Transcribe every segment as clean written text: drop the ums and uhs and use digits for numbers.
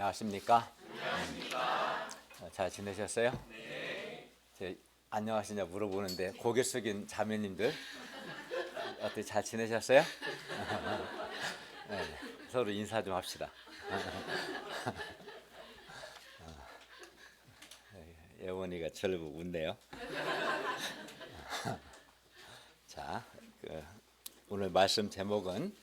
안녕하십니까? 잘 지내셨어요? 안녕하시냐 물어보는데 고개 숙인 자매님들 어떻게 잘 지내셨어요? 네, 서로 인사 좀 합시다. 예원이가 저를 보고 웃네요. 자, 오늘 말씀 제목은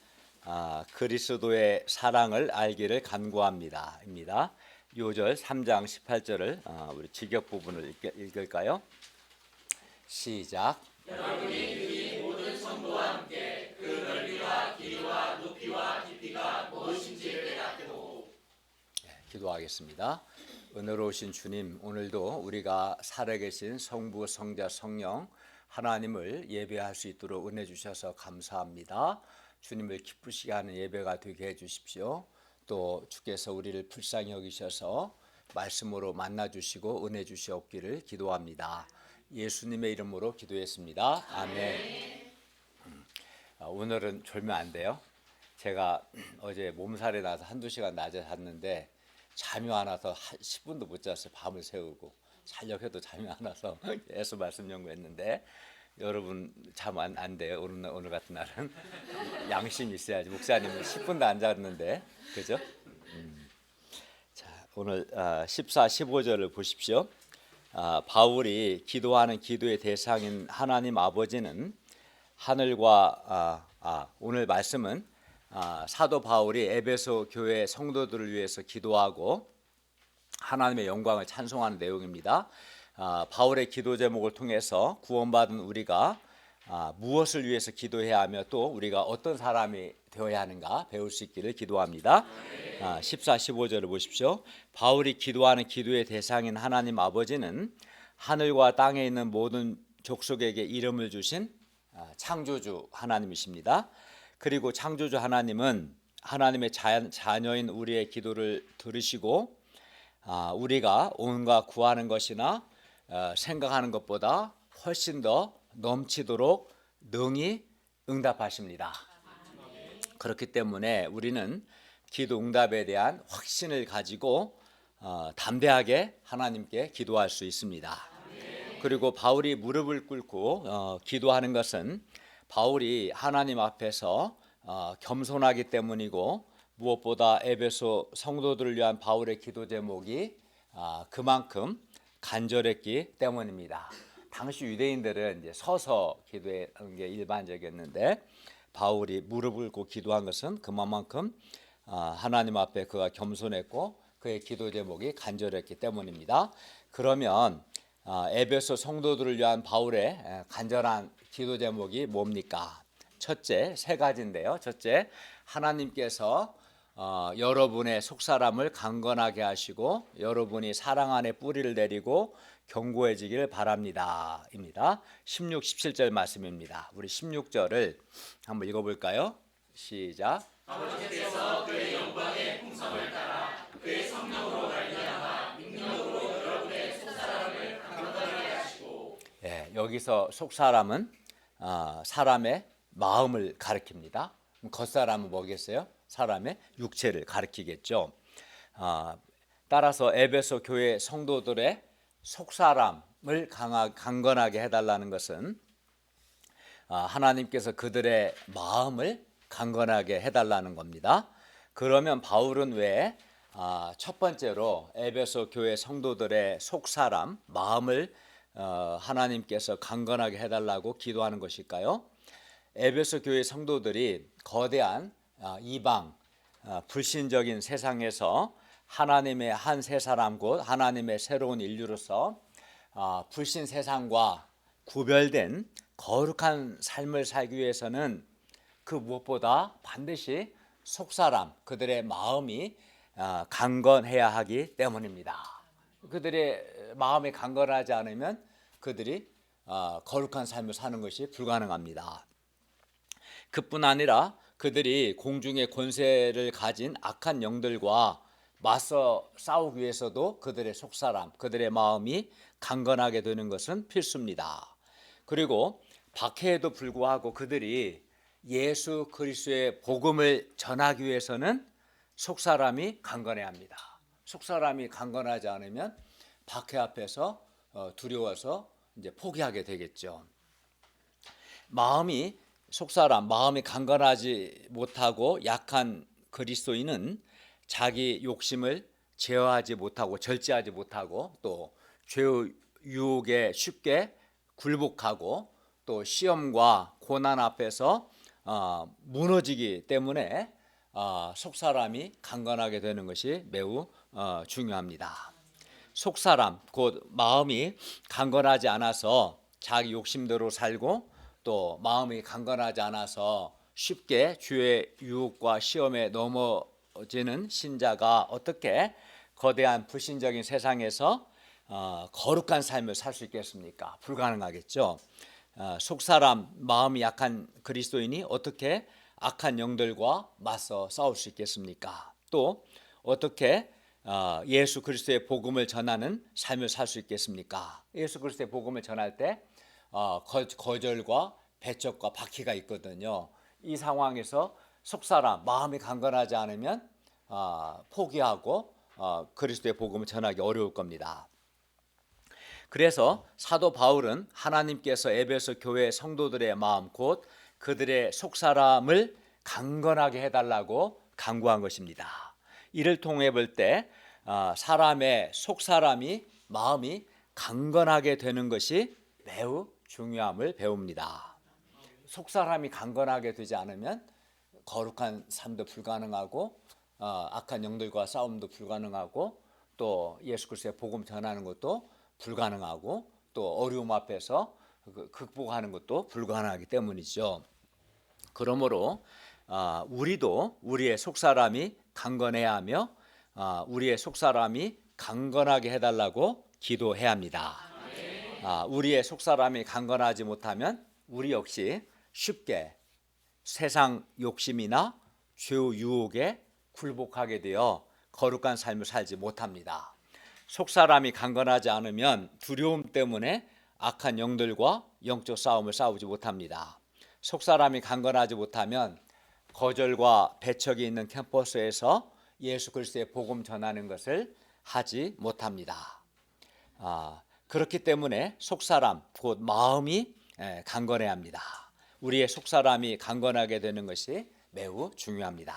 그리스도의 사랑을 알기를 간구합니다. 입니다. 요절 3장 18절을 우리 직역 부분을 읽을까요? 시작. 여러분이 그의 모든 성도와 함께 그 넓이와 길이와 높이와 깊이가 무엇인지를 깨닫고. 기도하겠습니다. 은혜로우신 주님, 오늘도 우리가 살아계신 성부, 성자, 성령 하나님을 예배할 수 있도록 은혜 주셔서 감사합니다. 주님을 기쁘시게 하는 예배가 되게 해주십시오. 또 주께서 우리를 불쌍히 여기셔서 말씀으로 만나주시고 은혜 주시옵기를 기도합니다. 예수님의 이름으로 기도했습니다. 아멘. 오늘은 졸면 안 돼요. 제가 어제 몸살이 나서 한두 시간 낮에 잤는데 잠이 안 와서 10분도 못 잤어요. 밤을 새우고 자려고 해도 잠이 안 와서 계속 말씀 연구했는데 여러분 잠 안 돼요. 오늘 같은 날은 양심이 있어야지. 목사님은 10분도 안 잤는데 그죠? 자, 오늘 14, 15절을 보십시오. 바울이 기도하는 기도의 대상인 하나님 아버지는 하늘과 오늘 말씀은 사도 바울이 에베소 교회 성도들을 위해서 기도하고 하나님의 영광을 찬송하는 내용입니다. 바울의 기도 제목을 통해서 구원받은 우리가 무엇을 위해서 기도해야 하며 또 우리가 어떤 사람이 되어야 하는가 배울 수 있기를 기도합니다. 14, 15절을 보십시오. 바울이 기도하는 기도의 대상인 하나님 아버지는 하늘과 땅에 있는 모든 족속에게 이름을 주신 창조주 하나님이십니다. 그리고 창조주 하나님은 하나님의 자녀인 우리의 기도를 들으시고 우리가 온갖 구하는 것이나 생각하는 것보다 훨씬 더 넘치도록 능히 응답하십니다. 그렇기 때문에 우리는 기도 응답에 대한 확신을 가지고 담대하게 하나님께 기도할 수 있습니다. 그리고 바울이 무릎을 꿇고 기도하는 것은 바울이 하나님 앞에서 겸손하기 때문이고 무엇보다 에베소 성도들을 위한 바울의 기도 제목이 그만큼 간절했기 때문입니다. 당시 유대인들은 이제 서서 기도하는 게 일반적이었는데 바울이 무릎을 꿇고 기도한 것은 그만큼 하나님 앞에 그가 겸손했고 그의 기도 제목이 간절했기 때문입니다. 그러면 에베소 성도들을 위한 바울의 간절한 기도 제목이 뭡니까? 첫째, 세 가지인데요. 첫째, 하나님께서 여러분의 속사람을 강건하게 하시고 여러분이 사랑 안에 뿌리를 내리고 견고해지길 바랍니다. 입니다. 16, 17절 말씀입니다. 우리 16절을 한번 읽어볼까요? 시작. 아버지께서 그의 영광의 풍성을 따라 그의 성령으로 말미암아 능력으로 여러분의 속사람을 강건하게 하시고. 여기서 속사람은 사람의 마음을 가리킵니다. 겉사람은 뭐겠어요? 사람의 육체를 가리키겠죠. 따라서 에베소 교회 성도들의 속사람을 강건하게 해달라는 것은 하나님께서 그들의 마음을 강건하게 해달라는 겁니다. 그러면 바울은 왜 첫 번째로 에베소 교회 성도들의 속사람, 마음을 하나님께서 강건하게 해달라고 기도하는 것일까요? 에베소 교회 성도들이 거대한 이방 불신적인 세상에서 하나님의 한 새 사람 곧 하나님의 새로운 인류로서 불신 세상과 구별된 거룩한 삶을 살기 위해서는 그 무엇보다 반드시 속사람 그들의 마음이 강건해야 하기 때문입니다. 그들의 마음이 강건하지 않으면 그들이 거룩한 삶을 사는 것이 불가능합니다. 그뿐 아니라 그들이 공중의 권세를 가진 악한 영들과 맞서 싸우기 위해서도 그들의 속사람, 그들의 마음이 강건하게 되는 것은 필수입니다. 그리고 박해에도 불구하고 그들이 예수 그리스도의 복음을 전하기 위해서는 속사람이 강건해야 합니다. 속사람이 강건하지 않으면 박해 앞에서 두려워서 이제 포기하게 되겠죠. 마음이 강건하지 못하고 약한 그리스도인은 자기 욕심을 제어하지 못하고 절제하지 못하고 또 죄의 유혹에 쉽게 굴복하고 또 시험과 고난 앞에서 무너지기 때문에 속사람이 강건하게 되는 것이 매우 중요합니다. 속사람, 곧 마음이 강건하지 않아서 자기 욕심대로 살고 또 마음이 강건하지 않아서 쉽게 죄의 유혹과 시험에 넘어지는 신자가 어떻게 거대한 불신적인 세상에서 거룩한 삶을 살 수 있겠습니까? 불가능하겠죠. 속사람, 마음이 약한 그리스도인이 어떻게 악한 영들과 맞서 싸울 수 있겠습니까? 또 어떻게 예수 그리스도의 복음을 전하는 삶을 살 수 있겠습니까? 예수 그리스도의 복음을 전할 때 거절과 배척과 박해가 있거든요. 이 상황에서 속사람, 마음이 강건하지 않으면 포기하고 그리스도의 복음을 전하기 어려울 겁니다. 그래서 사도 바울은 하나님께서 에베소 교회 성도들의 마음 곧 그들의 속사람을 강건하게 해달라고 간구한 것입니다. 이를 통해 볼 때 사람의 속사람이 마음이 강건하게 되는 것이 매우 중요함을 배웁니다. 속사람이 강건하게 되지 않으면 거룩한 삶도 불가능하고 악한 영들과 싸움도 불가능하고 또 예수 그리스도의 복음 전하는 것도 불가능하고 또 어려움 앞에서 극복하는 것도 불가능하기 때문이죠. 그러므로 우리도 우리의 속사람이 강건해야 하며 우리의 속사람이 강건하게 해달라고 기도해야 합니다. 우리의 속사람이 강건하지 못하면 우리 역시 쉽게 세상 욕심이나 죄의 유혹에 굴복하게 되어 거룩한 삶을 살지 못합니다. 속사람이 강건하지 않으면 두려움 때문에 악한 영들과 영적 싸움을 싸우지 못합니다. 속사람이 강건하지 못하면 거절과 배척이 있는 캠퍼스에서 예수 그리스도의 복음 전하는 것을 하지 못합니다. 그렇기 때문에 속사람, 곧 마음이 강건해야 합니다. 우리의 속사람이 강건하게 되는 것이 매우 중요합니다.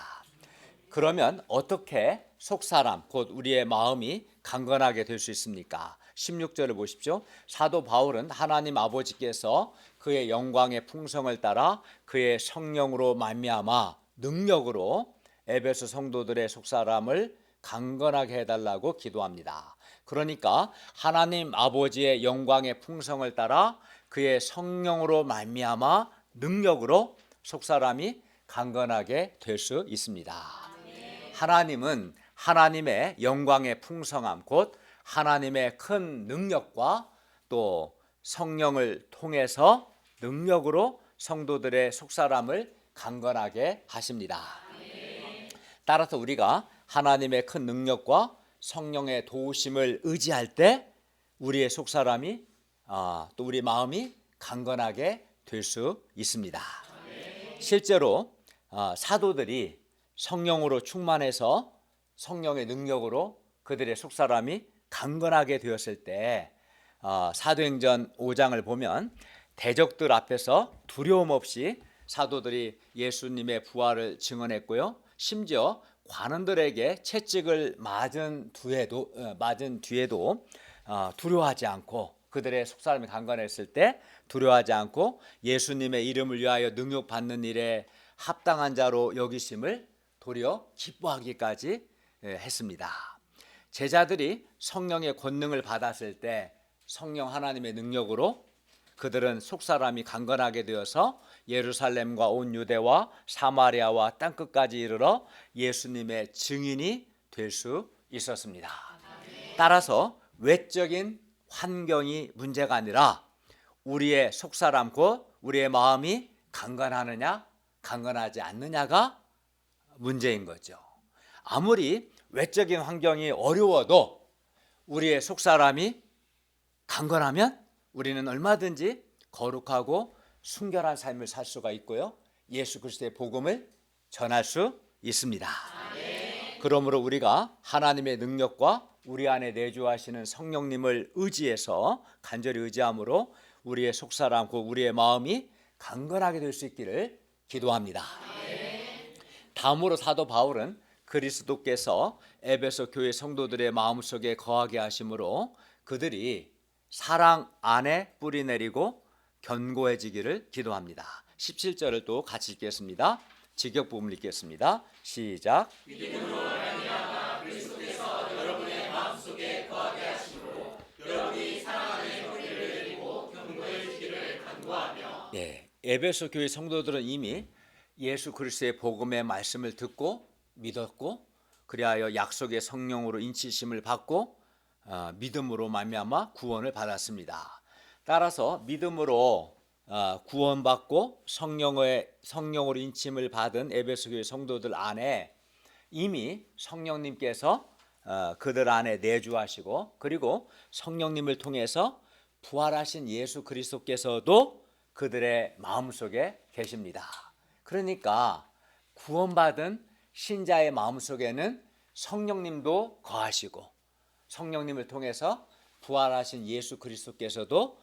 그러면 어떻게 속사람, 곧 우리의 마음이 강건하게 될 수 있습니까? 16절을 보십시오. 사도 바울은 하나님 아버지께서 그의 영광의 풍성을 따라 그의 성령으로 말미암아 능력으로 에베소 성도들의 속사람을 강건하게 해달라고 기도합니다. 그러니까 하나님 아버지의 영광의 풍성을 따라 그의 성령으로 말미암아 능력으로 속사람이 강건하게 될 수 있습니다. 하나님은 하나님의 영광의 풍성함 곧 하나님의 큰 능력과 또 성령을 통해서 능력으로 성도들의 속사람을 강건하게 하십니다. 따라서 우리가 하나님의 큰 능력과 성령의 도우심을 의지할 때 우리의 속사람이 또 우리 마음이 강건하게 될 수 있습니다. 실제로 사도들이 성령으로 충만해서 성령의 능력으로 그들의 속사람이 강건하게 되었을 때 사도행전 5장을 보면 대적들 앞에서 두려움 없이 사도들이 예수님의 부활을 증언했고요. 심지어 관원들에게 채찍을 맞은 뒤에도 두려워하지 않고 그들의 속사람이 강건했을 때 두려워하지 않고 예수님의 이름을 위하여 능욕받는 일에 합당한 자로 여기심을 도리어 기뻐하기까지 했습니다. 제자들이 성령의 권능을 받았을 때 성령 하나님의 능력으로 그들은 속사람이 강건하게 되어서 예루살렘과 온 유대와 사마리아와 땅끝까지 이르러 예수님의 증인이 될 수 있었습니다. 따라서 외적인 환경이 문제가 아니라 우리의 속사람 곧 우리의 마음이 강건하느냐 강건하지 않느냐가 문제인 거죠. 아무리 외적인 환경이 어려워도 우리의 속사람이 강건하면 우리는 얼마든지 거룩하고 순결한 삶을 살 수가 있고요. 예수 그리스도의 복음을 전할 수 있습니다. 그러므로 우리가 하나님의 능력과 우리 안에 내주하시는 성령님을 의지해서 간절히 의지함으로 우리의 속사람 곧 우리의 마음이 강건하게 될 수 있기를 기도합니다. 다음으로 사도 바울은 그리스도께서 에베소 교회 성도들의 마음속에 거하게 하심으로 그들이 사랑 안에 뿌리 내리고 견고해지기를 기도합니다. 17절을 또 같이 읽겠습니다. 직역 부분 읽겠습니다. 시작. 믿음으로 말미암아 그리스도께서 여러분의 마음속에 거하게 하심으로 여러분이 사랑 안에 뿌리를 내리고 견고해지기를 간구하며. 에베소 교회 성도들은 이미 예수 그리스도의 복음의 말씀을 듣고 믿었고 그리하여 약속의 성령으로 인치심을 받고 믿음으로 말미암아 구원을 받았습니다. 따라서 믿음으로 구원받고 성령으로 인침을 받은 에베소 교회 성도들 안에 이미 성령님께서 그들 안에 내주하시고 그리고 성령님을 통해서 부활하신 예수 그리스도께서도 그들의 마음속에 계십니다. 그러니까 구원받은 신자의 마음속에는 성령님도 거하시고 성령님을 통해서 부활하신 예수 그리스도께서도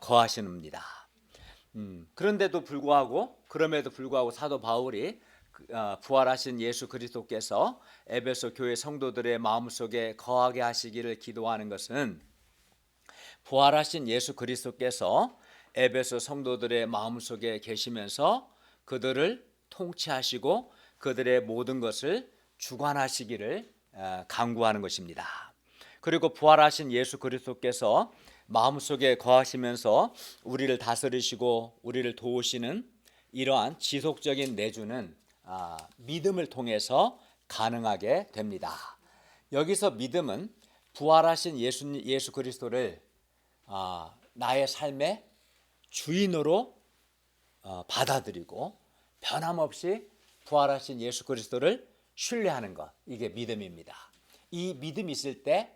거하십니다. 그럼에도 불구하고 사도 바울이 부활하신 예수 그리스도께서 에베소 교회 성도들의 마음속에 거하게 하시기를 기도하는 것은 부활하신 예수 그리스도께서 에베소 성도들의 마음속에 계시면서 그들을 통치하시고 그들의 모든 것을 주관하시기를 간구하는 것입니다. 그리고 부활하신 예수 그리스도께서 마음속에 거하시면서 우리를 다스리시고 우리를 도우시는 이러한 지속적인 내주는 믿음을 통해서 가능하게 됩니다. 여기서 믿음은 부활하신 예수 그리스도를 나의 삶의 주인으로 받아들이고 변함없이 부활하신 예수 그리스도를 신뢰하는 것, 이게 믿음입니다. 이 믿음이 있을 때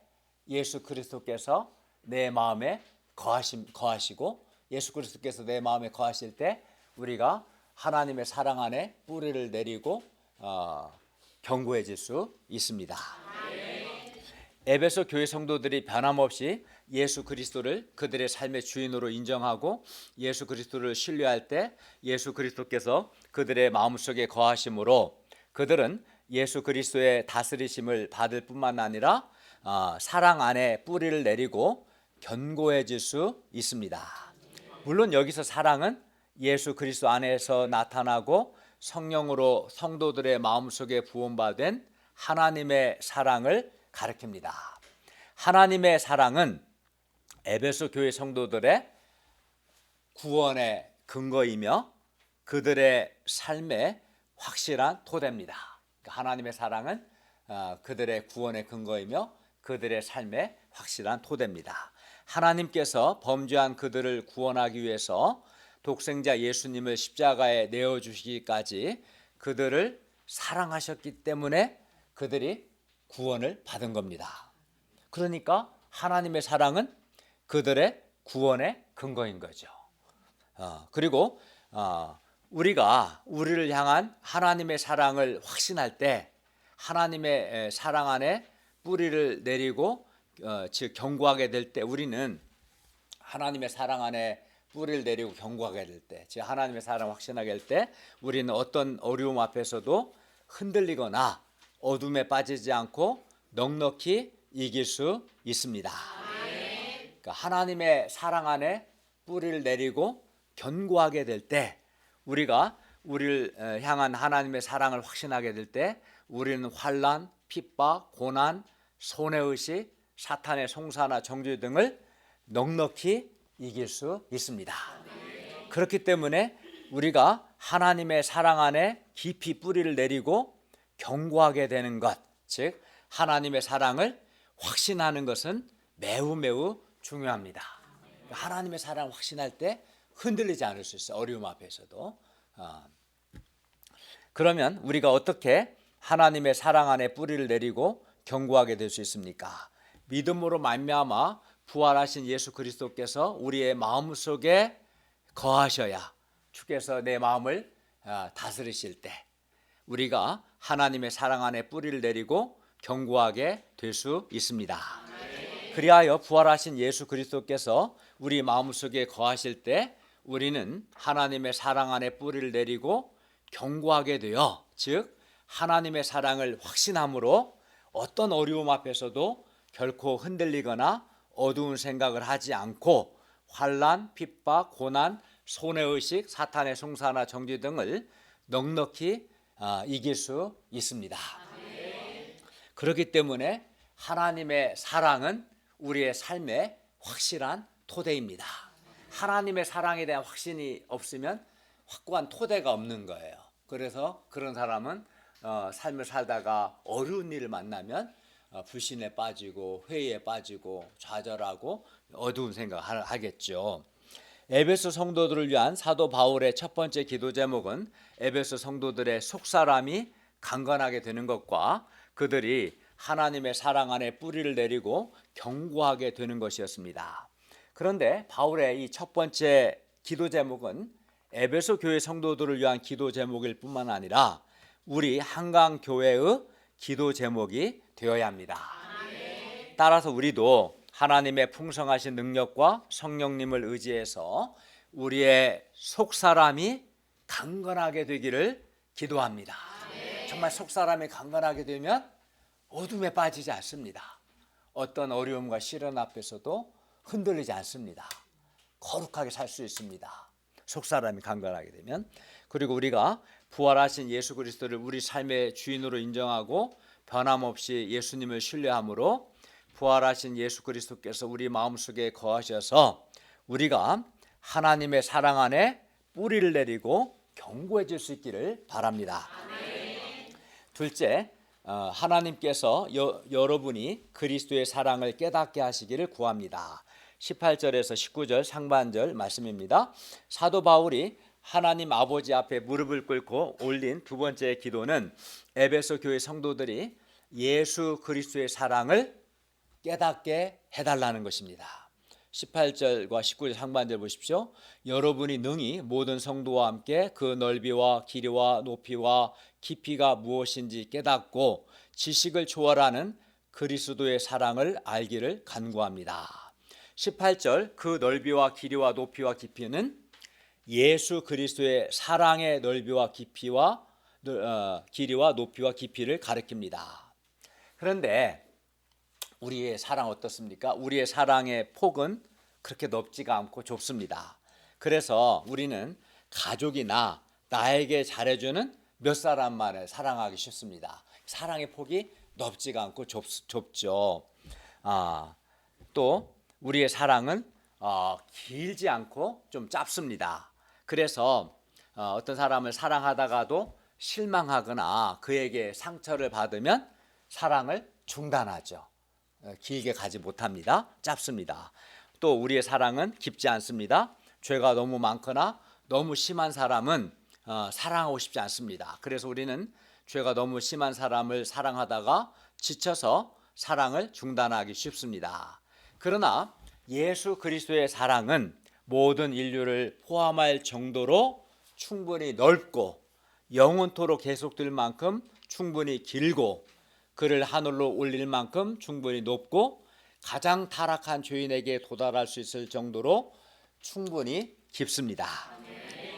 예수 그리스도께서 내 마음에 거하시고 예수 그리스도께서 내 마음에 거하실 때 우리가 하나님의 사랑 안에 뿌리를 내리고 견고해질 수 있습니다. 에베소 교회 성도들이 변함없이 예수 그리스도를 그들의 삶의 주인으로 인정하고 예수 그리스도를 신뢰할 때 예수 그리스도께서 그들의 마음속에 거하심으로 그들은 예수 그리스도의 다스리심을 받을 뿐만 아니라 사랑 안에 뿌리를 내리고 견고해질 수 있습니다. 물론 여기서 사랑은 예수 그리스도 안에서 나타나고 성령으로 성도들의 마음속에 부음받은 하나님의 사랑을 가리킵니다. 하나님의 사랑은 에베소 교회 성도들의 구원의 근거이며 그들의 삶의 확실한 토대입니다. 하나님의 사랑은 그들의 구원의 근거이며 그들의 삶의 확실한 토대입니다. 하나님께서 범죄한 그들을 구원하기 위해서 독생자 예수님을 십자가에 내어주시기까지 그들을 사랑하셨기 때문에 그들이 구원을 받은 겁니다. 그러니까 하나님의 사랑은 그들의 구원의 근거인 거죠. 그리고 우리가 우리를 향한 하나님의 사랑을 확신할 때 하나님의 사랑 안에 뿌리를 내리고 즉 견고하게 될 때 우리는 하나님의 사랑 안에 뿌리를 내리고 견고하게 될 때 즉 하나님의 사랑 확신하게 될 때 우리는 어떤 어려움 앞에서도 흔들리거나 어둠에 빠지지 않고 넉넉히 이길 수 있습니다. 그러니까 하나님의 사랑 안에 뿌리를 내리고 견고하게 될 때 우리가 우리를 향한 하나님의 사랑을 확신하게 될 때 우리는 환난, 핍박, 고난, 손해의식, 사탄의 송사나 정죄 등을 넉넉히 이길 수 있습니다. 그렇기 때문에 우리가 하나님의 사랑 안에 깊이 뿌리를 내리고 견고하게 되는 것, 즉 하나님의 사랑을 확신하는 것은 매우 매우 중요합니다. 하나님의 사랑을 확신할 때 흔들리지 않을 수 있어요. 어려움 앞에서도. 그러면 우리가 어떻게 하나님의 사랑 안에 뿌리를 내리고 견고하게 될 수 있습니까? 믿음으로 말미암아 부활하신 예수 그리스도께서 우리의 마음속에 거하셔야 주께서 내 마음을 다스리실 때 우리가 하나님의 사랑 안에 뿌리를 내리고 견고하게 될 수 있습니다. 그리하여 부활하신 예수 그리스도께서 우리 마음속에 거하실 때 우리는 하나님의 사랑 안에 뿌리를 내리고 견고하게 되어, 즉 하나님의 사랑을 확신함으로 어떤 어려움 앞에서도 결코 흔들리거나 어두운 생각을 하지 않고 환난, 핍박, 고난, 손해의식, 사탄의 송사나 정죄 등을 넉넉히 이길 수 있습니다. 그렇기 때문에 하나님의 사랑은 우리의 삶의 확실한 토대입니다. 하나님의 사랑에 대한 확신이 없으면 확고한 토대가 없는 거예요. 그래서 그런 사람은 삶을 살다가 어려운 일을 만나면 불신에 빠지고 회의에 빠지고 좌절하고 어두운 생각을 하겠죠. 에베소 성도들을 위한 사도 바울의 첫 번째 기도 제목은 에베소 성도들의 속사람이 강건하게 되는 것과 그들이 하나님의 사랑 안에 뿌리를 내리고 견고하게 되는 것이었습니다. 그런데 바울의 이 첫 번째 기도 제목은 에베소 교회 성도들을 위한 기도 제목일 뿐만 아니라 우리 한강교회의 기도 제목이 되어야 합니다. 따라서 우리도 하나님의 풍성하신 능력과 성령님을 의지해서 우리의 속사람이 강건하게 되기를 기도합니다. 정말 속사람이 강건하게 되면 어둠에 빠지지 않습니다. 어떤 어려움과 시련 앞에서도 흔들리지 않습니다. 거룩하게 살 수 있습니다. 속사람이 강건하게 되면. 그리고 우리가 부활하신 예수 그리스도를 우리 삶의 주인으로 인정하고 변함없이 예수님을 신뢰함으로 부활하신 예수 그리스도께서 우리 마음속에 거하셔서 우리가 하나님의 사랑 안에 뿌리를 내리고 견고해질 수 있기를 바랍니다. 둘째, 하나님께서 여러분이 그리스도의 사랑을 깨닫게 하시기를 구합니다. 18절에서 19절 상반절 말씀입니다. 사도 바울이 하나님 아버지 앞에 무릎을 꿇고 올린 두 번째 기도는 에베소 교회 성도들이 예수 그리스도의 사랑을 깨닫게 해달라는 것입니다. 18절과 19절 상반절 보십시오. 여러분이 능히 모든 성도와 함께 그 넓이와 길이와 높이와 깊이가 무엇인지 깨닫고 지식을 초월하는 그리스도의 사랑을 알기를 간구합니다. 18절 그 넓이와 길이와 높이와 깊이는 예수 그리스도의 사랑의 넓이와 깊이와 길이와 높이와 깊이를 가리킵니다. 그런데 우리의 사랑 어떻습니까? 우리의 사랑의 폭은 그렇게 넓지가 않고 좁습니다. 그래서 우리는 가족이나 나에게 잘해주는 몇 사람만을 사랑하기 쉽습니다. 사랑의 폭이 넓지가 않고 좁죠. 또 우리의 사랑은 길지 않고 좀 짧습니다. 그래서 어떤 사람을 사랑하다가도 실망하거나 그에게 상처를 받으면 사랑을 중단하죠. 길게 가지 못합니다. 짧습니다. 또 우리의 사랑은 깊지 않습니다. 죄가 너무 많거나 너무 심한 사람은 사랑하고 싶지 않습니다. 그래서 우리는 죄가 너무 심한 사람을 사랑하다가 지쳐서 사랑을 중단하기 쉽습니다. 그러나 예수 그리스도의 사랑은 모든 인류를 포함할 정도로 충분히 넓고 영원토록 계속될 만큼 충분히 길고 그를 하늘로 올릴 만큼 충분히 높고 가장 타락한 죄인에게 도달할 수 있을 정도로 충분히 깊습니다.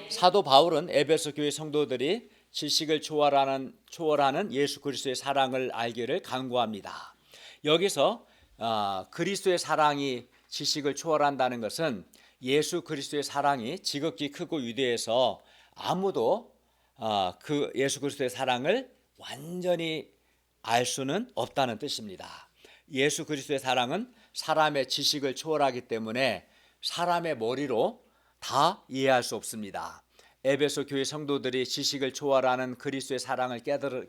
사도 바울은 에베소 교회 성도들이 지식을 초월하는 예수 그리스도의 사랑을 알기를 간구합니다. 여기서 그리스도의 사랑이 지식을 초월한다는 것은 예수 그리스도의 사랑이 지극히 크고 위대해서 아무도 그 예수 그리스도의 사랑을 완전히 알 수는 없다는 뜻입니다. 예수 그리스도의 사랑은 사람의 지식을 초월하기 때문에 사람의 머리로 다 이해할 수 없습니다. 에베소 교회 성도들이 지식을 초월하는 그리스도의 사랑을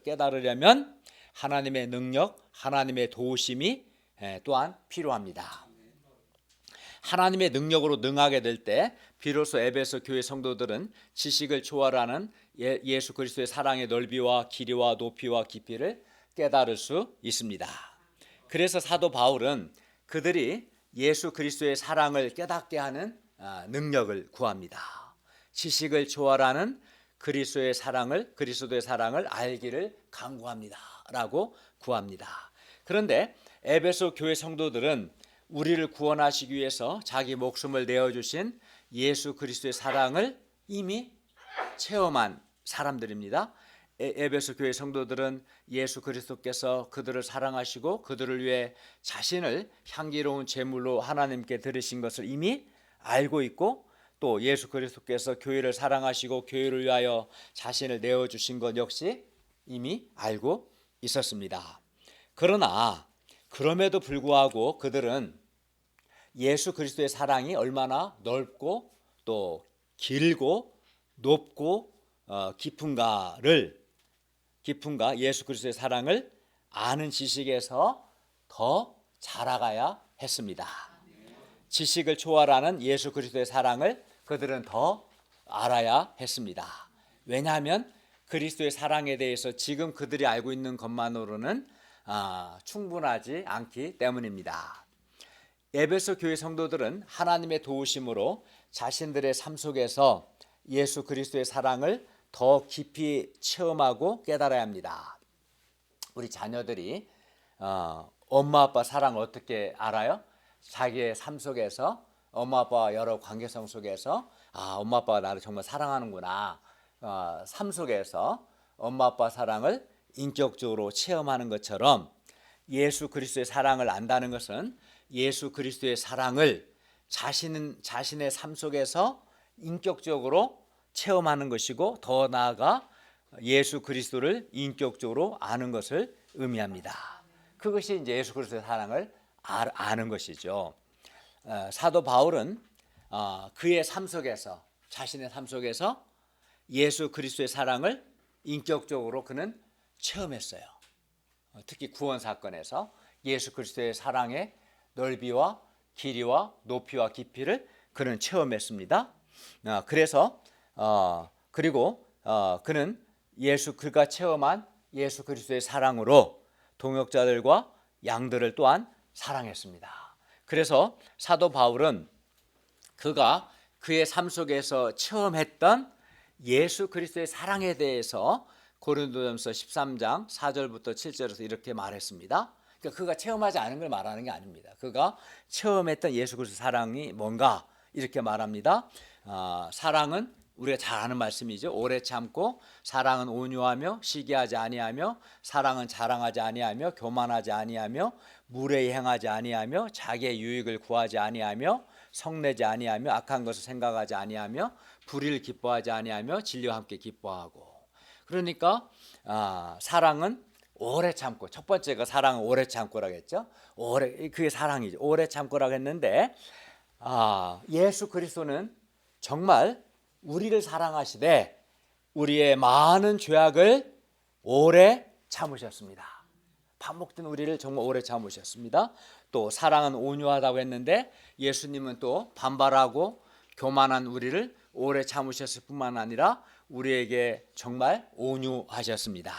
깨달으려면 하나님의 능력, 하나님의 도우심이 또한 필요합니다. 하나님의 능력으로 능하게 될 때 비로소 에베소 교회 성도들은 지식을 초월하는 예수 그리스도의 사랑의 넓이와 길이와 높이와 깊이를 깨달을 수 있습니다. 그래서 사도 바울은 그들이 예수 그리스도의 사랑을 깨닫게 하는 능력을 구합니다. 지식을 초월하는 그리스도의 사랑을 알기를 간구합니다라고 구합니다. 그런데 에베소 교회 성도들은 우리를 구원하시기 위해서 자기 목숨을 내어주신 예수 그리스도의 사랑을 이미 체험한 사람들입니다. 에베소 교회 성도들은 예수 그리스도께서 그들을 사랑하시고 그들을 위해 자신을 향기로운 제물로 하나님께 드리신 것을 이미 알고 있고, 또 예수 그리스도께서 교회를 사랑하시고 교회를 위하여 자신을 내어주신 것 역시 이미 알고 있었습니다. 그러나 그럼에도 불구하고 그들은 예수 그리스도의 사랑이 얼마나 넓고 또 길고 높고 깊은가 예수 그리스도의 사랑을 아는 지식에서 더 자라가야 했습니다. 지식을 초월하는 예수 그리스도의 사랑을 그들은 더 알아야 했습니다. 왜냐하면 그리스도의 사랑에 대해서 지금 그들이 알고 있는 것만으로는 충분하지 않기 때문입니다. 에베소 교회 성도들은 하나님의 도우심으로 자신들의 삶 속에서 예수 그리스도의 사랑을 더 깊이 체험하고 깨달아야 합니다. 우리 자녀들이 엄마 아빠 사랑을 어떻게 알아요? 자기의 삶 속에서 엄마 아빠와 여러 관계성 속에서 엄마 아빠가 나를 정말 사랑하는구나, 삶 속에서 엄마 아빠 사랑을 인격적으로 체험하는 것처럼 예수 그리스도의 사랑을 안다는 것은 예수 그리스도의 사랑을 자신의 삶 속에서 인격적으로 체험하는 것이고, 더 나아가 예수 그리스도를 인격적으로 아는 것을 의미합니다. 그것이 이제 예수 그리스도의 사랑을 아는 것이죠. 사도 바울은 그의 삶 속에서, 자신의 삶 속에서 예수 그리스도의 사랑을 인격적으로 그는 체험했어요. 특히 구원 사건에서 예수 그리스도의 사랑의 넓이와 길이와 높이와 깊이를 그는 체험했습니다. 그리고 그는 그가 체험한 예수 그리스도의 사랑으로 동역자들과 양들을 또한 사랑했습니다. 그래서 사도 바울은 그가 그의 삶 속에서 체험했던 예수 그리스도의 사랑에 대해서 고린도전서 13장 4절부터 7절에서 이렇게 말했습니다. 그러니까 그가 체험하지 않은 걸 말하는 게 아닙니다. 그가 체험했던 예수 그리스도의 사랑이 뭔가 이렇게 말합니다. 사랑은 우리가 잘 아는 말씀이죠. 오래 참고, 사랑은 온유하며 시기하지 아니하며, 사랑은 자랑하지 아니하며 교만하지 아니하며, 무례히 행하지 아니하며, 자기의 유익을 구하지 아니하며, 성내지 아니하며, 악한 것을 생각하지 아니하며, 불의를 기뻐하지 아니하며, 진리와 함께 기뻐하고. 그러니까 사랑은 오래 참고, 첫 번째가 사랑은 오래 참고라고 했죠. 그게 사랑이죠. 오래 참고라고 했는데, 예수 그리스도는 정말 우리를 사랑하시되 우리의 많은 죄악을 오래 참으셨습니다. 반복된 우리를 정말 오래 참으셨습니다. 또 사랑은 온유하다고 했는데, 예수님은 또 반발하고 교만한 우리를 오래 참으셨을 뿐만 아니라 우리에게 정말 온유하셨습니다.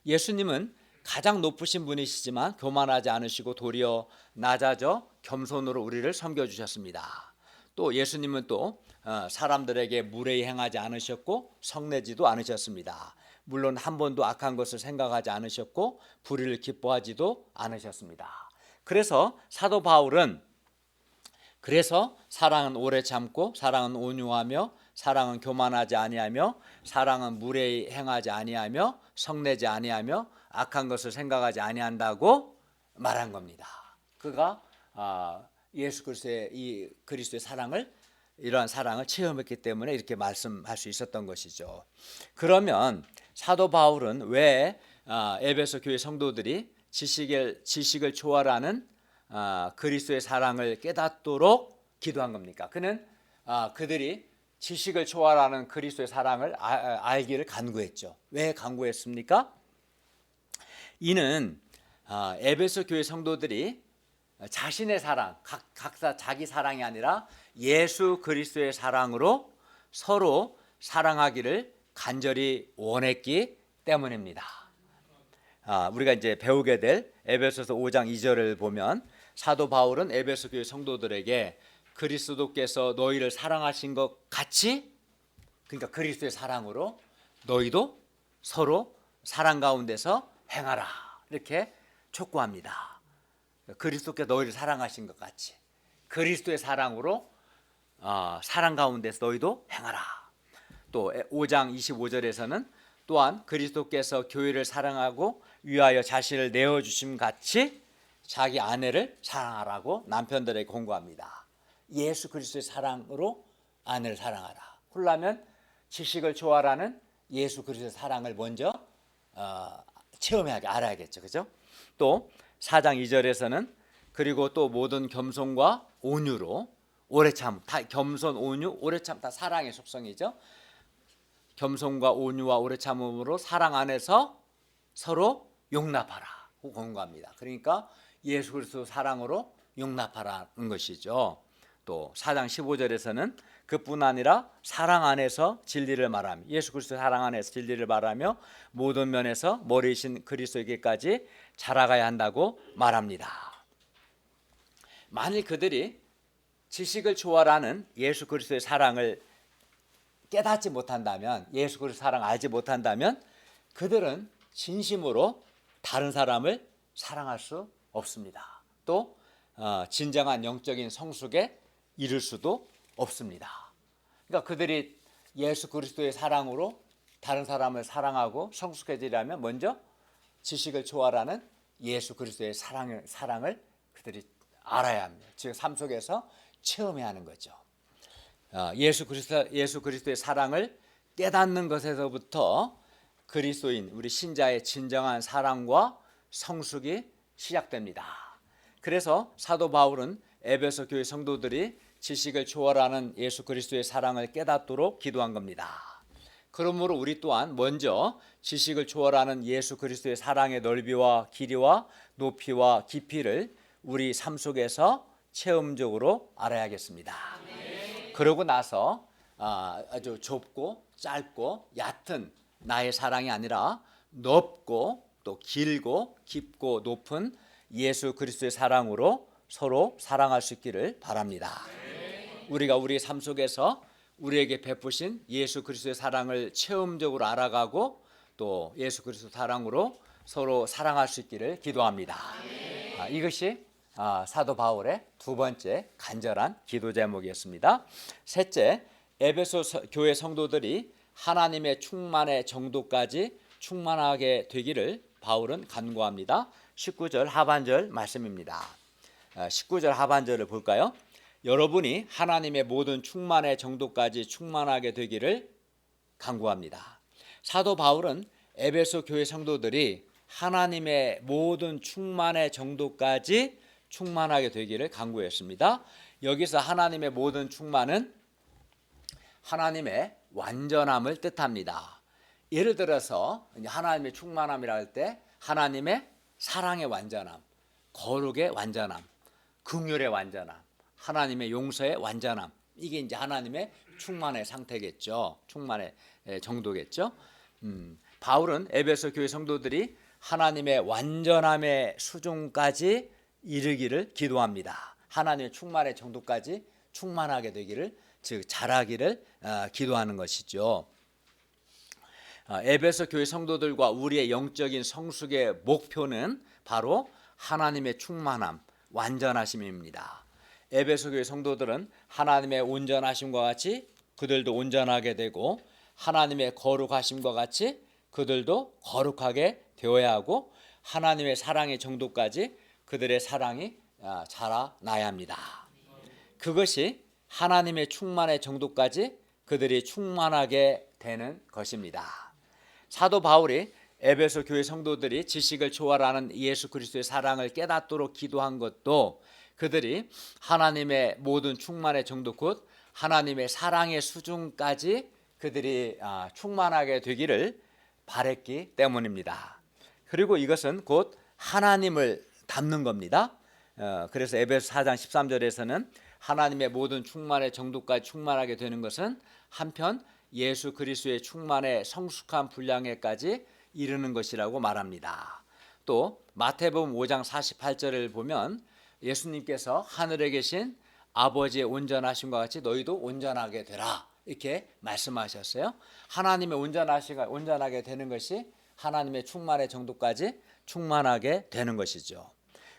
예수님은 가장 높으신 분이시지만 교만하지 않으시고 도리어 낮아져 겸손으로 우리를 섬겨주셨습니다. 또 예수님은 또 사람들에게 무례히 행하지 않으셨고 성내지도 않으셨습니다. 물론 한 번도 악한 것을 생각하지 않으셨고 불의를 기뻐하지도 않으셨습니다. 그래서 사도 바울은 사랑은 오래 참고, 사랑은 온유하며, 사랑은 교만하지 아니하며, 사랑은 무례히 행하지 아니하며, 성내지 아니하며, 악한 것을 생각하지 아니한다고 말한 겁니다. 그가 예수 그리스도의 사랑을, 이러한 사랑을 체험했기 때문에 이렇게 말씀할 수 있었던 것이죠. 그러면 사도 바울은 왜 에베소 교회 성도들이 지식을 초월하는 그리스도의 사랑을 깨닫도록 기도한 겁니까? 그는 그들이 지식을 초월하는 그리스도의 사랑을 알기를 간구했죠. 왜 간구했습니까? 이는 에베소 교회 성도들이 자신의 사랑, 각자 자기 사랑이 아니라 예수 그리스도의 사랑으로 서로 사랑하기를 간절히 원했기 때문입니다. 우리가 이제 배우게 될 에베소서 5장 2절을 보면 사도 바울은 에베소 교회 성도들에게 그리스도께서 너희를 사랑하신 것 같이 그러니까 그리스도의 사랑으로 너희도 서로 사랑 가운데서 행하라 이렇게 촉구합니다. 그리스도께 너희를 사랑하신 것 같이 그리스도의 사랑으로 사랑 가운데서 너희도 행하라. 또 5장 25절에서는 또한 그리스도께서 교회를 사랑하고 위하여 자신을 내어주심 같이 자기 아내를 사랑하라고 남편들에게 공고합니다. 예수 그리스도의 사랑으로 아내를 사랑하라. 그러려면 지식을 초월하는 예수 그리스도의 사랑을 먼저 체험해야 알아야겠죠. 그죠? 또 4장 2절에서는 그리고 또 모든 겸손과 온유로 오래 참, 다 겸손, 온유, 오래 참 다 사랑의 속성이죠. 겸손과 온유와 오래 참음으로 사랑 안에서 서로 용납하라고 권고합니다. 그러니까 예수 그리스도 사랑으로 용납하라는 것이죠. 또 4장 15절에서는 그뿐 아니라 사랑 안에서 진리를 말하며 예수 그리스도 사랑 안에서 진리를 말하며 모든 면에서 머리이신 그리스도에게까지 자라가야 한다고 말합니다. 만일 그들이 지식을 초월하는 예수 그리스도의 사랑을 깨닫지 못한다면 예수 그리스도의 사랑을 알지 못한다면 그들은 진심으로 다른 사람을 사랑할 수 없습니다. 또 진정한 영적인 성숙에 이를 수도 없습니다. 그러니까 그들이 예수 그리스도의 사랑으로 다른 사람을 사랑하고 성숙해지려면 먼저 지식을 초월하는 예수 그리스도의 사랑을 그들이 알아야 합니다. 즉 삶 속에서 체험해야 하는 거죠. 예수 그리스도의 사랑을 깨닫는 것에서부터 그리스도인 우리 신자의 진정한 사랑과 성숙이 시작됩니다. 그래서 사도 바울은 에베소 교회 성도들이 지식을 초월하는 예수 그리스도의 사랑을 깨닫도록 기도한 겁니다. 그러므로 우리 또한 먼저 지식을 초월하는 예수 그리스도의 사랑의 넓이와 길이와 높이와 깊이를 우리 삶 속에서 체험적으로 알아야겠습니다. 그러고 나서 아주 좁고 짧고 얕은 나의 사랑이 아니라 넓고 또 길고 깊고 높은 예수 그리스도의 사랑으로 서로 사랑할 수 있기를 바랍니다. 우리가 우리 삶 속에서 우리에게 베푸신 예수 그리스도의 사랑을 체험적으로 알아가고 또 예수 그리스도 사랑으로 서로 사랑할 수 있기를 기도합니다. 이것이 사도 바울의 두 번째 간절한 기도 제목이었습니다. 셋째, 에베소 교회 성도들이 하나님의 충만의 정도까지 충만하게 되기를 바울은 간구합니다. 19절 하반절 말씀입니다. 19절 하반절을 볼까요? 여러분이 하나님의 모든 충만의 정도까지 충만하게 되기를 간구합니다. 사도 바울은 에베소 교회 성도들이 하나님의 모든 충만의 정도까지 충만하게 되기를 간구했습니다. 여기서 하나님의 모든 충만은 하나님의 완전함을 뜻합니다. 예를 들어서 하나님의 충만함이라 할 때 하나님의 사랑의 완전함, 거룩의 완전함, 긍휼의 완전함, 하나님의 용서의 완전함, 이게 이제 하나님의 충만의 상태겠죠. 충만의 정도겠죠. 바울은 에베소 교회 성도들이 하나님의 완전함의 수준까지 이르기를 기도합니다. 하나님의 충만의 정도까지 충만하게 되기를, 즉 자라기를 기도하는 것이죠. 에베소 교회 성도들과 우리의 영적인 성숙의 목표는 바로 하나님의 충만함, 완전하심입니다. 에베소 교회 성도들은 하나님의 온전하심과 같이 그들도 온전하게 되고 하나님의 거룩하심과 같이 그들도 거룩하게 되어야 하고 하나님의 사랑의 정도까지 그들의 사랑이 자라나야 합니다. 그것이 하나님의 충만의 정도까지 그들이 충만하게 되는 것입니다. 사도 바울이 에베소 교회 성도들이 지식을 초월하는 예수 그리스도의 사랑을 깨닫도록 기도한 것도 그들이 하나님의 모든 충만의 정도 곧 하나님의 사랑의 수준까지 그들이 충만하게 되기를 바랬기 때문입니다. 그리고 이것은 곧 하나님을 닮는 겁니다. 그래서 에베소 4장 13절에서는 하나님의 모든 충만의 정도까지 충만하게 되는 것은 한편 예수 그리스도의 충만의 성숙한 분량에까지 이르는 것이라고 말합니다. 또 마태복음 5장 48절을 보면 예수님께서 하늘에 계신 아버지의 온전하심과 같이 너희도 온전하게 되라 이렇게 말씀하셨어요. 하나님의 온전하게 되는 것이 하나님의 충만의 정도까지 충만하게 되는 것이죠.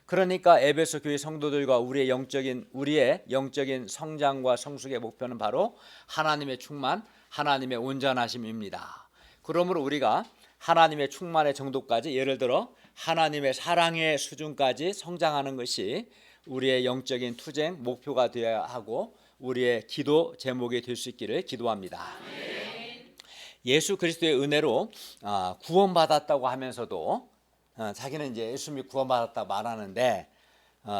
그러니까 에베소 교회 성도들과 우리의 영적인 성장과 성숙의 목표는 바로 하나님의 충만, 하나님의 온전하심입니다. 그러므로 우리가 하나님의 충만의 정도까지, 예를 들어 하나님의 사랑의 수준까지 성장하는 것이 우리의 영적인 투쟁 목표가 되어야 하고 우리의 기도 제목이 될 수 있기를 기도합니다. 예수 그리스도의 은혜로 구원받았다고 하면서도 자기는 이제 예수 믿고 구원받았다고 말하는데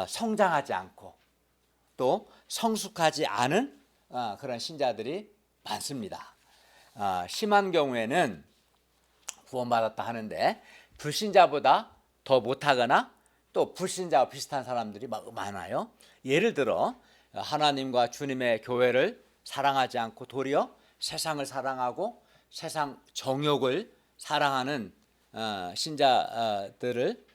성장하지 않고 또 성숙하지 않은 그런 신자들이 많습니다. 심한 경우에는 구원받았다 하는데 불신자보다 더 못하거나 또 불신자와 비슷한 사람들이 많아요. 예를 들어 하나님과 주님의 교회를 사랑하지 않고 도리어 세상을 사랑하고 세상 정욕을 사랑하는 신자들을,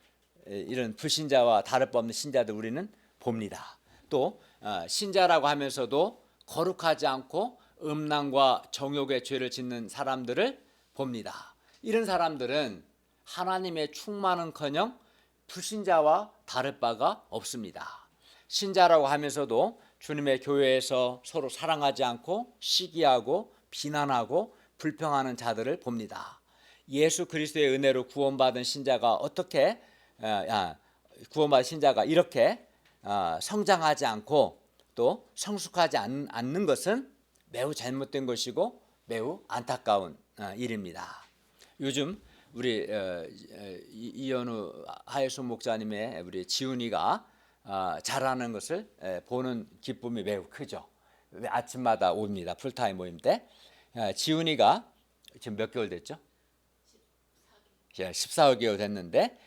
이런 불신자와 다를 바 없는 신자들 우리는 봅니다. 또 신자라고 하면서도 거룩하지 않고 음란과 정욕의 죄를 짓는 사람들을 봅니다. 이런 사람들은 하나님의 충만은커녕 불신자와 다를 바가 없습니다. 신자라고 하면서도 주님의 교회에서 서로 사랑하지 않고 시기하고 비난하고 불평하는 자들을 봅니다. 예수 그리스도의 은혜로 구원받은 신자가 이렇게 성장하지 않고 또 성숙하지 않는 것은 매우 잘못된 것이고 매우 안타까운 일입니다. 요즘 우리 이현우 하예수 목사님의 우리 지훈이가 잘하는 것을 보는 기쁨이 매우 크죠. 아침마다 옵니다. 풀타임 모임 때. 지훈이가 지금 몇 개월 됐죠? 14개월 됐는데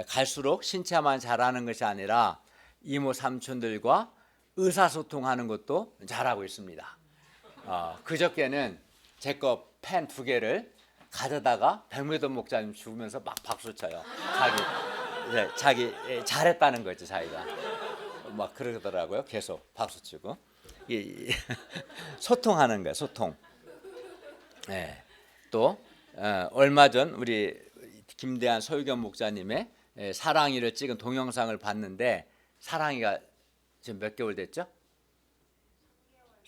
갈수록 신체만 잘하는 것이 아니라 이모 삼촌들과 의사소통하는 것도 잘하고 있습니다. 그저께는 제 거 펜 2개를 가져다가 백미돈 목사님 죽으면서 막 박수 쳐요. 자기 잘했다는 거죠. 자기가 막 그러더라고요. 계속 박수 치고 소통하는 거예요. 소통. 또 얼마 전 우리 김대한 소유겸 목사님의 사랑이를 찍은 동영상을 봤는데, 사랑이가 지금 몇 개월 됐죠?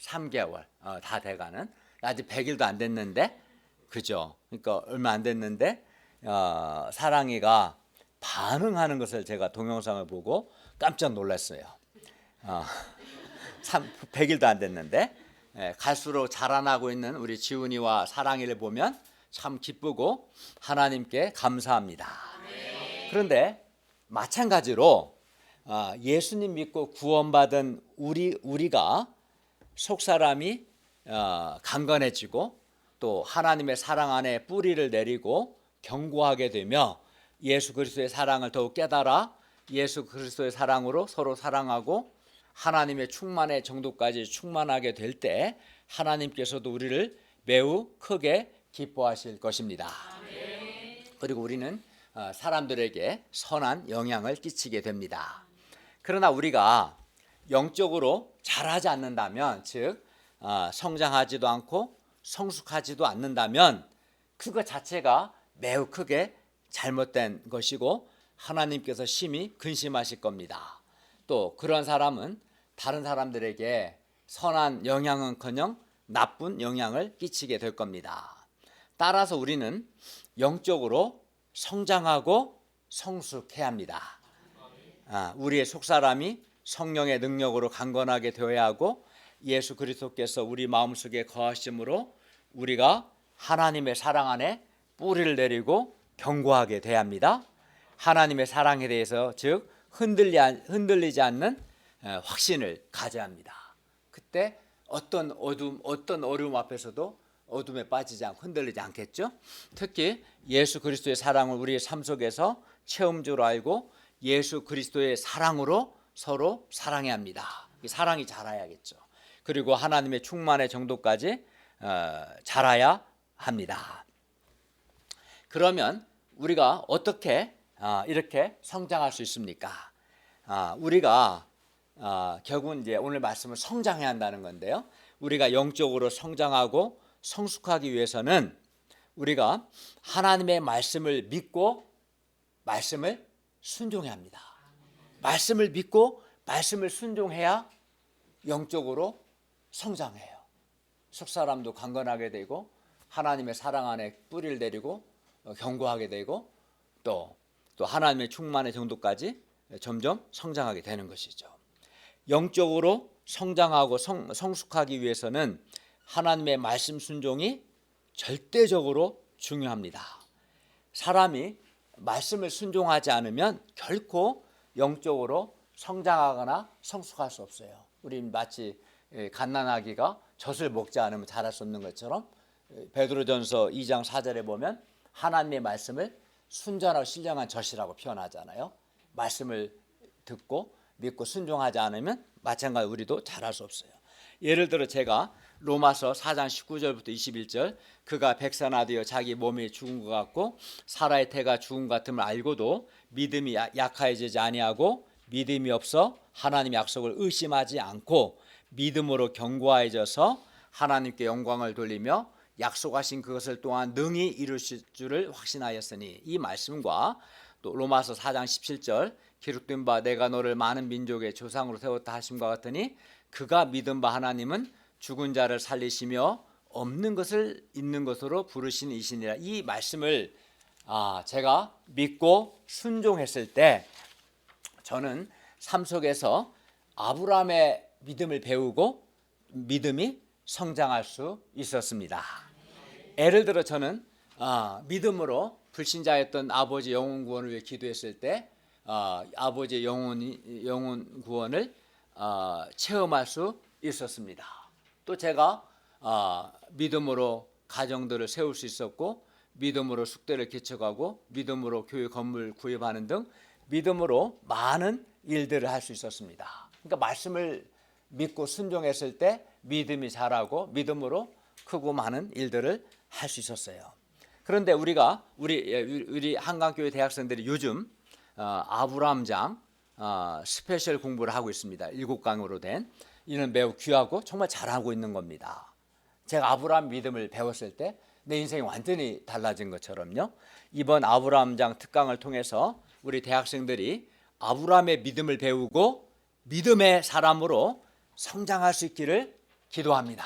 3개월 다 돼가는, 아직 100일도 안 됐는데, 그죠? 그러니까 얼마 안 됐는데 사랑이가 반응하는 것을 제가 동영상을 보고 깜짝 놀랐어요. 100일도 안 됐는데 갈수록 자라나고 있는 우리 지훈이와 사랑이를 보면 참 기쁘고 하나님께 감사합니다. 그런데 마찬가지로 예수님 믿고 구원받은 우리가 속사람이 강건해지고 또 하나님의 사랑 안에 뿌리를 내리고 견고하게 되며 예수 그리스도의 사랑을 더욱 깨달아 예수 그리스도의 사랑으로 서로 사랑하고 하나님의 충만의 정도까지 충만하게 될 때 하나님께서도 우리를 매우 크게 기뻐하실 것입니다. 그리고 우리는 사람들에게 선한 영향을 끼치게 됩니다. 그러나 우리가 영적으로 자라지 않는다면, 즉 성장하지도 않고 성숙하지도 않는다면 그것 자체가 매우 크게 잘못된 것이고 하나님께서 심히 근심하실 겁니다. 또 그런 사람은 다른 사람들에게 선한 영향은커녕 나쁜 영향을 끼치게 될 겁니다. 따라서 우리는 영적으로 성장하고 성숙해야 합니다. 우리의 속사람이 성령의 능력으로 강건하게 되어야 하고 예수 그리스도께서 우리 마음속에 거하심으로 우리가 하나님의 사랑 안에 뿌리를 내리고 견고하게 돼야 합니다. 하나님의 사랑에 대해서 즉 흔들리지 않는 확신을 가져야 합니다. 그때 어떤 어려움 앞에서도 어둠에 빠지지 않고 흔들리지 않겠죠. 특히 예수 그리스도의 사랑을 우리의 삶 속에서 체험적으로 알고 예수 그리스도의 사랑으로 서로 사랑해야 합니다. 사랑이 자라야겠죠. 그리고 하나님의 충만의 정도까지 자라야 합니다. 그러면 우리가 어떻게 이렇게 성장할 수 있습니까? 우리가 결국은 이제 오늘 말씀은 성장해야 한다는 건데요. 우리가 영적으로 성장하고 성숙하기 위해서는 우리가 하나님의 말씀을 믿고 말씀을 순종해야 합니다. 말씀을 믿고 말씀을 순종해야 영적으로 성장해요. 속사람도 강건하게 되고 하나님의 사랑 안에 뿌리를 내리고 견고하게 되고 또 하나님의 충만의 정도까지 점점 성장하게 되는 것이죠. 영적으로 성장하고 성숙하기 위해서는 하나님의 말씀 순종이 절대적으로 중요합니다. 사람이 말씀을 순종하지 않으면 결코 영적으로 성장하거나 성숙할 수 없어요. 우리 마치 갓난아기가 젖을 먹지 않으면 자랄 수 없는 것처럼 베드로전서 2장 4절에 보면 하나님의 말씀을 순전하고 신령한 젖이라고 표현하잖아요. 말씀을 듣고 믿고 순종하지 않으면 마찬가지로 우리도 자랄 수 없어요. 예를 들어 제가 로마서 4장 19절부터 21절 그가 백산하되어 자기 몸이 죽은 것 같고 사라의 태가 죽은 것 같음을 알고도 믿음이 약해지지 아니하고 믿음이 없어 하나님의 약속을 의심하지 않고 믿음으로 견고해져서 하나님께 영광을 돌리며 약속하신 그것을 또한 능히 이루실 줄을 확신하였으니 이 말씀과 또 로마서 4장 17절 기록된 바 내가 너를 많은 민족의 조상으로 세웠다 하심과 같으니 그가 믿은 바 하나님은 죽은 자를 살리시며 없는 것을 있는 것으로 부르신 이시니라. 이 말씀을 제가 믿고 순종했을 때 저는 삶 속에서 아브라함의 믿음을 배우고 믿음이 성장할 수 있었습니다. 예를 들어 저는 믿음으로 불신자였던 아버지 영혼 구원을 위해 기도했을 때 아버지의 영혼 구원을 체험할 수 있었습니다. 또 제가 믿음으로 가정들을 세울 수 있었고 믿음으로 숙대를 개척하고 믿음으로 교회 건물 구입하는 등 믿음으로 많은 일들을 할 수 있었습니다. 그러니까 말씀을 믿고 순종했을 때 믿음이 자라고 믿음으로 크고 많은 일들을 할 수 있었어요. 그런데 우리 한강교회 대학생들이 요즘 아브라함장 스페셜 공부를 하고 있습니다. 7강으로 된 이는 매우 귀하고 정말 잘하고 있는 겁니다. 제가 아브라함 믿음을 배웠을 때 내 인생이 완전히 달라진 것처럼요. 이번 아브라함장 특강을 통해서 우리 대학생들이 아브라함의 믿음을 배우고 믿음의 사람으로 성장할 수 있기를 기도합니다.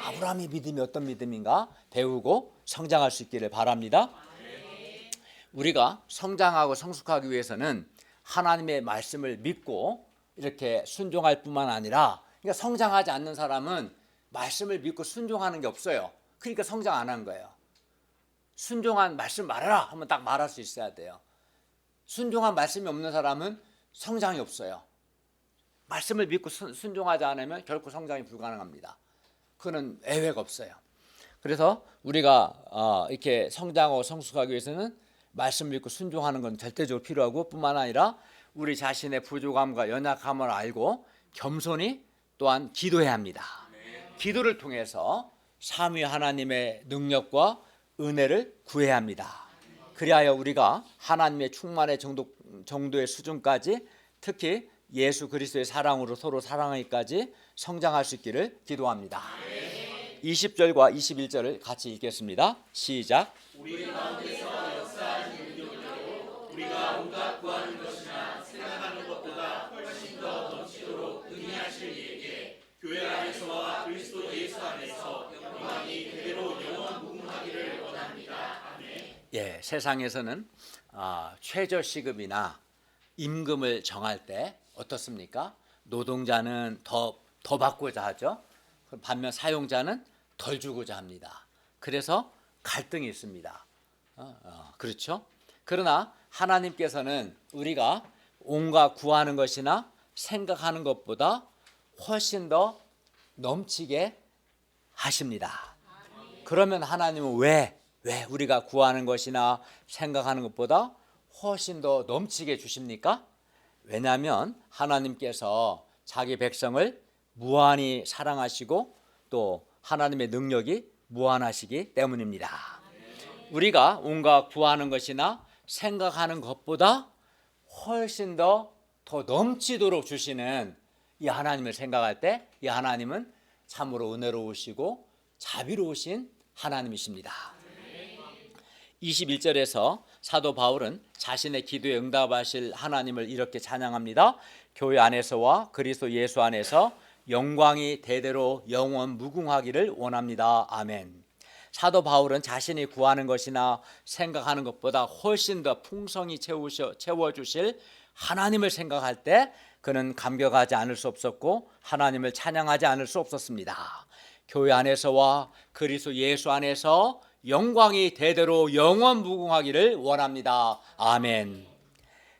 아브라함의 믿음이 어떤 믿음인가 배우고 성장할 수 있기를 바랍니다. 우리가 성장하고 성숙하기 위해서는 하나님의 말씀을 믿고 이렇게 순종할 뿐만 아니라 그러니까 성장하지 않는 사람은 말씀을 믿고 순종하는 게 없어요. 그러니까 성장 안 한 거예요. 순종한 말씀 말하라 하면 딱 말할 수 있어야 돼요. 순종한 말씀이 없는 사람은 성장이 없어요. 말씀을 믿고 순종하지 않으면 결코 성장이 불가능합니다. 그거는 예외가 없어요. 그래서 우리가 이렇게 성장하고 성숙하기 위해서는 말씀 믿고 순종하는 건 절대적으로 필요하고 뿐만 아니라 우리 자신의 부족함과 연약함을 알고 겸손히 또한 기도해야 합니다. 기도를 통해서 삼위 하나님의 능력과 은혜를 구해야 합니다. 그리하여 우리가 하나님의 충만의 정도의 수준까지 특히 예수 그리스도의 사랑으로 서로 사랑하기까지 성장할 수 있기를 기도합니다. 20절과 21절을 같이 읽겠습니다. 시작. 우리 가운데서 역사하신 능력으로 우리가 온갖 구하는 것이나 생각하는 것보다 훨씬 더 넘치도록 능히하실 이에게 교회 안에서와 그리스도 예수 안에서 영광이 그대로 영원 무궁하기를 원합니다. 아멘. 예, 세상에서는 최저 시급이나 임금을 정할 때 어떻습니까? 노동자는 더 받고자 하죠. 반면 사용자는 덜 주고자 합니다. 그래서 갈등이 있습니다. 그렇죠? 그러나 하나님께서는 우리가 온갖 구하는 것이나 생각하는 것보다 훨씬 더 넘치게 하십니다. 그러면 하나님은 왜 우리가 구하는 것이나 생각하는 것보다 훨씬 더 넘치게 주십니까? 왜냐하면 하나님께서 자기 백성을 무한히 사랑하시고 또 하나님의 능력이 무한하시기 때문입니다. 우리가 온갖 구하는 것이나 생각하는 것보다 훨씬 더 넘치도록 주시는 이 하나님을 생각할 때 이 하나님은 참으로 은혜로우시고 자비로우신 하나님이십니다. 21절에서 사도 바울은 자신의 기도에 응답하실 하나님을 이렇게 찬양합니다. 교회 안에서와 그리스도 예수 안에서 영광이 대대로 영원 무궁하기를 원합니다. 아멘. 사도 바울은 자신이 구하는 것이나 생각하는 것보다 훨씬 더 풍성히 채워주실 하나님을 생각할 때 그는 감격하지 않을 수 없었고 하나님을 찬양하지 않을 수 없었습니다. 교회 안에서와 그리스도 예수 안에서 영광이 대대로 영원 무궁하기를 원합니다. 아멘.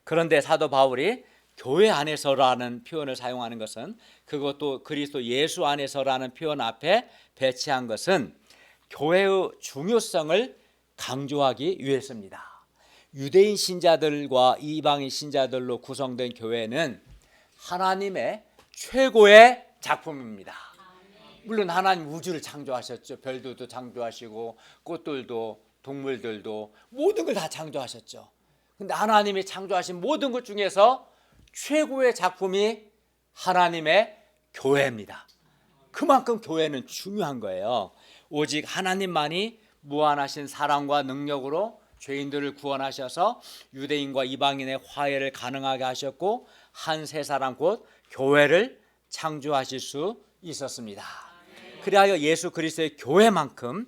그런데 사도 바울이 교회 안에서라는 표현을 사용하는 것은, 그것도 그리스도 예수 안에서라는 표현 앞에 배치한 것은 교회의 중요성을 강조하기 위해서입니다. 유대인 신자들과 이방인 신자들로 구성된 교회는 하나님의 최고의 작품입니다. 물론 하나님 우주를 창조하셨죠. 별들도 창조하시고 꽃들도 동물들도 모든 걸 다 창조하셨죠. 근데 하나님이 창조하신 모든 것 중에서 최고의 작품이 하나님의 교회입니다. 그만큼 교회는 중요한 거예요. 오직 하나님만이 무한하신 사랑과 능력으로 죄인들을 구원하셔서 유대인과 이방인의 화해를 가능하게 하셨고 한 세 사람 곧 교회를 창조하실 수 있었습니다. 그리하여 예수 그리스도의 교회만큼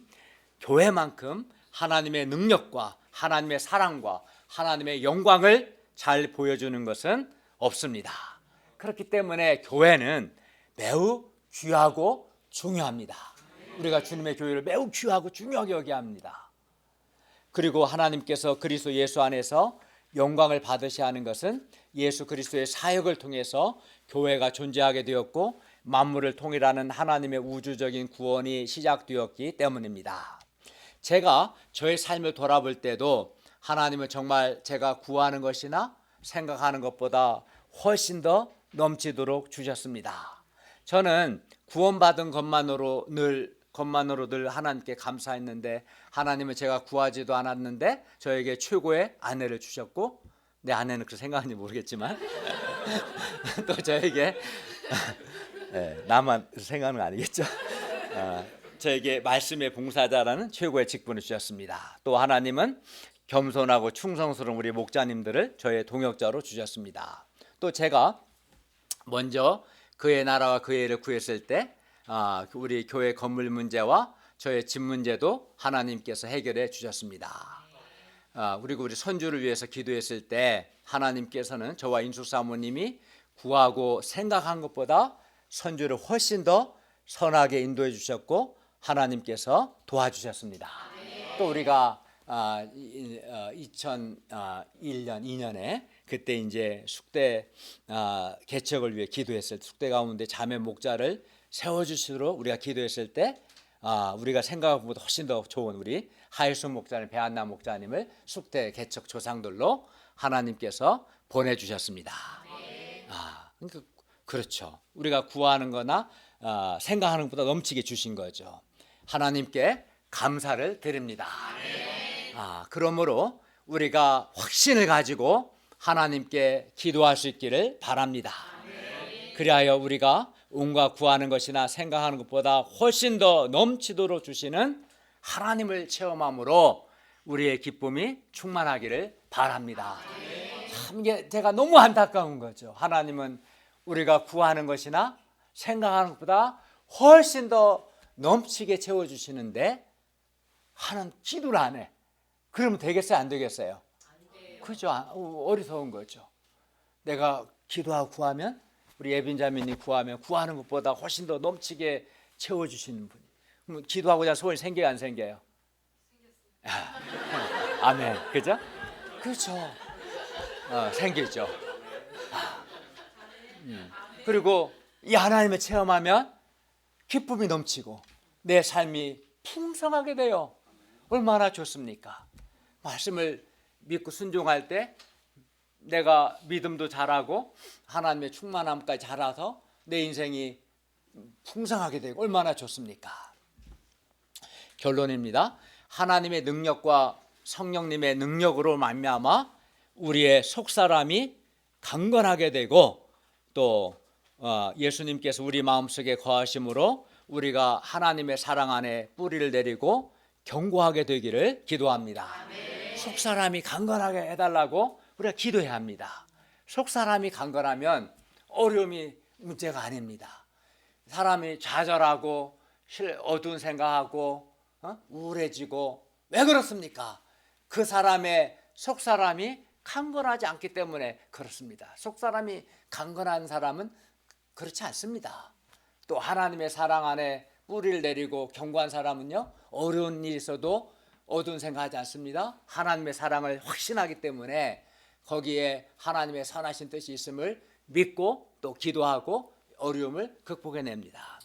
하나님의 능력과 하나님의 사랑과 하나님의 영광을 잘 보여주는 것은 없습니다. 그렇기 때문에 교회는 매우 귀하고 중요합니다. 우리가 주님의 교회를 매우 귀하고 중요하게 여겨야 합니다. 그리고 하나님께서 그리스도 예수 안에서 영광을 받으셔야 하는 것은 예수 그리스도의 사역을 통해서 교회가 존재하게 되었고 만물을 통일하는 하나님의 우주적인 구원이 시작되었기 때문입니다. 제가 저의 삶을 돌아볼 때도 하나님은 정말 제가 구하는 것이나 생각하는 것보다 훨씬 더 넘치도록 주셨습니다. 저는 구원받은 것만으로 늘 하나님께 감사했는데, 하나님은 제가 구하지도 않았는데 저에게 최고의 아내를 주셨고, 내 아내는 그렇게 생각하는지 모르겠지만 또 저에게 나만 생각하는 거 아니겠죠? 저에게 말씀의 봉사자라는 최고의 직분을 주셨습니다. 또 하나님은 겸손하고 충성스러운 우리 목자님들을 저의 동역자로 주셨습니다. 또 제가 먼저 그의 나라와 그의 일을 구했을 때 우리 교회 건물 문제와 저의 집 문제도 하나님께서 해결해 주셨습니다. 그리고 우리 선주를 위해서 기도했을 때 하나님께서는 저와 인숙 사모님이 구하고 생각한 것보다 선주를 훨씬 더 선하게 인도해 주셨고 하나님께서 도와주셨습니다. 또 우리가 2001년, 2년에 그때 이제 숙대 개척을 위해 기도했을 때, 숙대 가운데 자매 목자를 세워주시도록 우리가 기도했을 때 우리가 생각한 것보다 훨씬 더 좋은 우리 하일순 목자님, 배한나 목자님을 숙대 개척 조상들로 하나님께서 보내주셨습니다. 그러니까 그렇죠. 우리가 구하는 거나 생각하는 것보다 넘치게 주신 거죠. 하나님께 감사를 드립니다. 그러므로 우리가 확신을 가지고 하나님께 기도할 수 있기를 바랍니다. 그리하여 우리가 온갖 구하는 것이나 생각하는 것보다 훨씬 더 넘치도록 주시는 하나님을 체험함으로 우리의 기쁨이 충만하기를 바랍니다. 참 이게 제가 너무 안타까운 거죠. 하나님은 우리가 구하는 것이나 생각하는 것보다 훨씬 더 넘치게 채워주시는데 하는 기도를 안 해. 그러면 되겠어요? 안 되겠어요? 그죠? 어리석은 거죠. 내가 기도하고 구하면, 우리 예빈자매님 구하면 구하는 것보다 훨씬 더 넘치게 채워주시는 분이. 그럼 기도하고자 소원이 생겨요? 안 생겨요? 아멘. 그죠? 그렇죠. 생기죠. 그리고 이 하나님을 체험하면 기쁨이 넘치고 내 삶이 풍성하게 돼요. 얼마나 좋습니까? 말씀을 믿고 순종할 때 내가 믿음도 자라고 하나님의 충만함까지 자라서 내 인생이 풍성하게 되고 얼마나 좋습니까? 결론입니다. 하나님의 능력과 성령님의 능력으로 말미암아 우리의 속사람이 강건하게 되고 또 예수님께서 우리 마음속에 거하심으로 우리가 하나님의 사랑 안에 뿌리를 내리고 견고하게 되기를 기도합니다. 속사람이 강건하게 해달라고 우리가 기도해야 합니다. 속사람이 강건하면 어려움이 문제가 아닙니다. 사람이 좌절하고 어두운 생각하고 우울해지고 왜 그렇습니까? 그 사람의 속사람이 강건하지 않기 때문에 그렇습니다. 속사람이 강건한 사람은 그렇지 않습니다. 또 하나님의 사랑 안에 뿌리를 내리고 견고한 사람은요, 어려운 일이 있어도 어두운 생각하지 않습니다. 하나님의 사랑을 확신하기 때문에 거기에 하나님의 선하신 뜻이 있음을 믿고 또 기도하고 어려움을 극복해냅니다.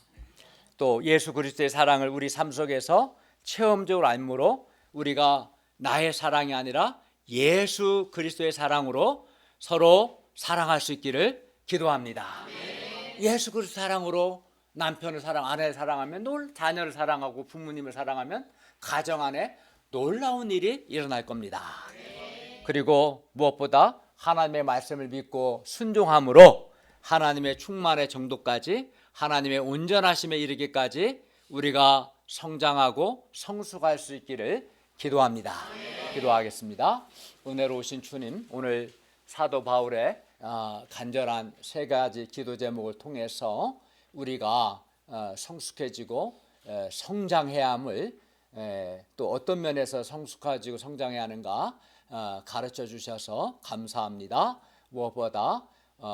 또 예수 그리스도의 사랑을 우리 삶 속에서 체험적으로 알므로 우리가 나의 사랑이 아니라 예수 그리스도의 사랑으로 서로 사랑할 수 있기를 기도합니다. 예수 그리스도 사랑으로 남편을 사랑, 아내를 사랑하면 자녀를 사랑하고 부모님을 사랑하면 가정 안에 놀라운 일이 일어날 겁니다. 그리고 무엇보다 하나님의 말씀을 믿고 순종함으로 하나님의 충만의 정도까지, 하나님의 온전하심에 이르기까지 우리가 성장하고 성숙할 수 있기를 기도합니다. 기도하겠습니다. 은혜로우신 주님, 오늘 사도 바울의 간절한 세 가지 기도 제목을 통해서 우리가 성숙해지고 성장해야 함을, 또 어떤 면에서 성숙해지고 성장해야 하는가 가르쳐 주셔서 감사합니다. 무엇보다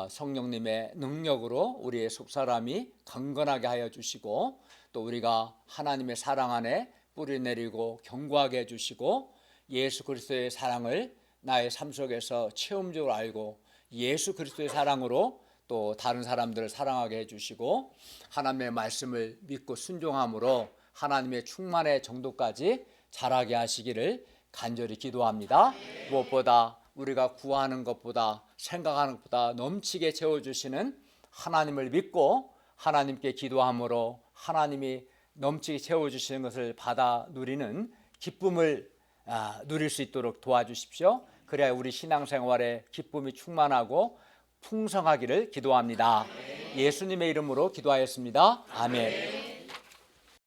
성령님의 능력으로 우리의 속사람이 강건하게 하여 주시고, 또 우리가 하나님의 사랑 안에 뿌리 내리고 견고하게 해주시고, 예수 그리스도의 사랑을 나의 삶 속에서 체험적으로 알고 예수 그리스도의 사랑으로 또 다른 사람들을 사랑하게 해주시고, 하나님의 말씀을 믿고 순종함으로 하나님의 충만의 정도까지 자라게 하시기를 간절히 기도합니다. 무엇보다 우리가 구하는 것보다 생각하는 것보다 넘치게 채워주시는 하나님을 믿고 하나님께 기도함으로 하나님이 넘치게 채워주시는 것을 받아 누리는 기쁨을 누릴 수 있도록 도와주십시오. 그래야 우리 신앙생활에 기쁨이 충만하고 풍성하기를 기도합니다. 예수님의 이름으로 기도하였습니다. 아멘.